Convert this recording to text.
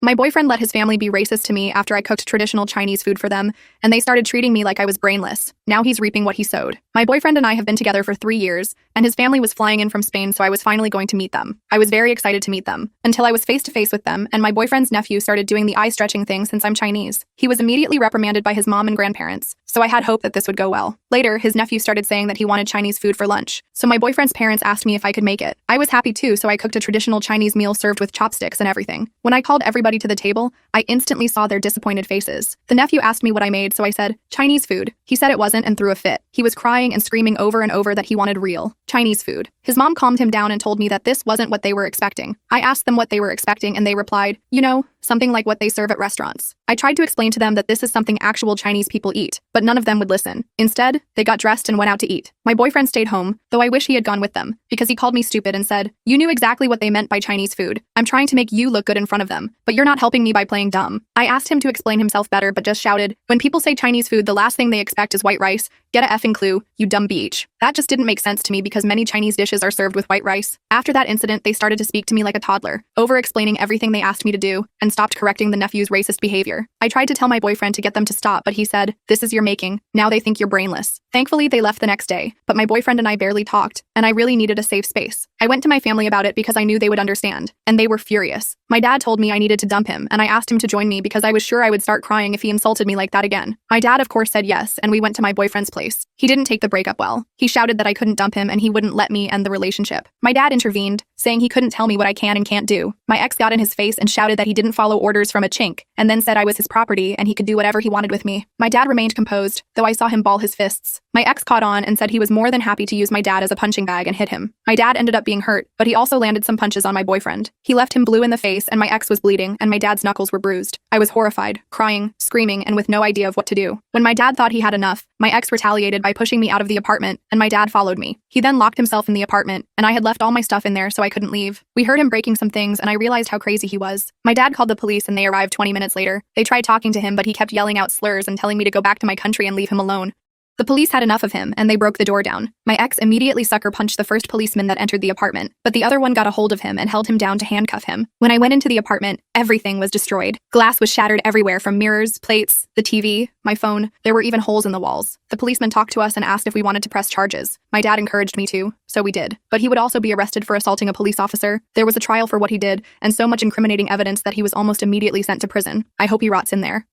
My boyfriend let his family be racist to me after I cooked traditional Chinese food for them, and they started treating me like I was brainless. Now he's reaping what he sowed. My boyfriend and I have been together for 3 years, and his family was flying in from Spain, so I was finally going to meet them. I was very excited to meet them, until I was face to face with them, and my boyfriend's nephew started doing the eye-stretching thing since I'm Chinese. He was immediately reprimanded by his mom and grandparents, so I had hope that this would go well. Later, his nephew started saying that he wanted Chinese food for lunch, so my boyfriend's parents asked me if I could make it. I was happy too, so I cooked a traditional Chinese meal served with chopsticks and everything. When I called everybody to the table, I instantly saw their disappointed faces. The nephew asked me what I made, so I said, Chinese food. He said it wasn't and threw a fit. He was crying and screaming over and over that he wanted real Chinese food. His mom calmed him down and told me that this wasn't what they were expecting. I asked them what they were expecting and they replied, you know, something like what they serve at restaurants. I tried to explain to them that this is something actual Chinese people eat, but none of them would listen. Instead, they got dressed and went out to eat. My boyfriend stayed home, though I wish he had gone with them, because he called me stupid and said, you knew exactly what they meant by Chinese food. I'm trying to make you look good in front of them, but you're not helping me by playing dumb. I asked him to explain himself better, but just shouted, when people say Chinese food, the last thing they expect is white rice. Get a effing clue, you dumb beach. That just didn't make sense to me because many Chinese dishes are served with white rice. After that incident, they started to speak to me like a toddler, over-explaining everything they asked me to do, and stopped correcting the nephew's racist behavior. I tried to tell my boyfriend to get them to stop, but he said, this is your making. Now they think you're brainless. Thankfully, they left the next day, but my boyfriend and I barely talked, and I really needed a safe space. I went to my family about it because I knew they would understand, and they were furious. My dad told me I needed to dump him, and I asked him to join me because I was sure I would start crying if he insulted me like that again. My dad, of course, said yes, and we went to my boyfriend's place. He didn't take the breakup well. He shouted that I couldn't dump him and he wouldn't let me end the relationship. My dad intervened, saying he couldn't tell me what I can and can't do. My ex got in his face and shouted that he didn't follow orders from a chink, and then said I was his property and he could do whatever he wanted with me. My dad remained composed, though I saw him ball his fists. My ex caught on and said he was more than happy to use my dad as a punching bag and hit him. My dad ended up being hurt, but he also landed some punches on my boyfriend. He left him blue in the face and my ex was bleeding and my dad's knuckles were bruised. I was horrified, crying, screaming, and with no idea of what to do. When my dad thought he had enough, my ex retaliated by pushing me out of the apartment, and my dad followed me. He then locked himself in the apartment, and I had left all my stuff in there so I couldn't leave. We heard him breaking some things, and I realized how crazy he was. My dad called the police, and they arrived 20 minutes later. They tried talking to him, but he kept yelling out slurs and telling me to go back to my country and leave him alone. The police had enough of him, and they broke the door down. My ex immediately sucker punched the first policeman that entered the apartment, but the other one got a hold of him and held him down to handcuff him. When I went into the apartment, everything was destroyed. Glass was shattered everywhere, from mirrors, plates, the TV, my phone. There were even holes in the walls. The policeman talked to us and asked if we wanted to press charges. My dad encouraged me to, so we did. But he would also be arrested for assaulting a police officer. There was a trial for what he did, and so much incriminating evidence that he was almost immediately sent to prison. I hope he rots in there.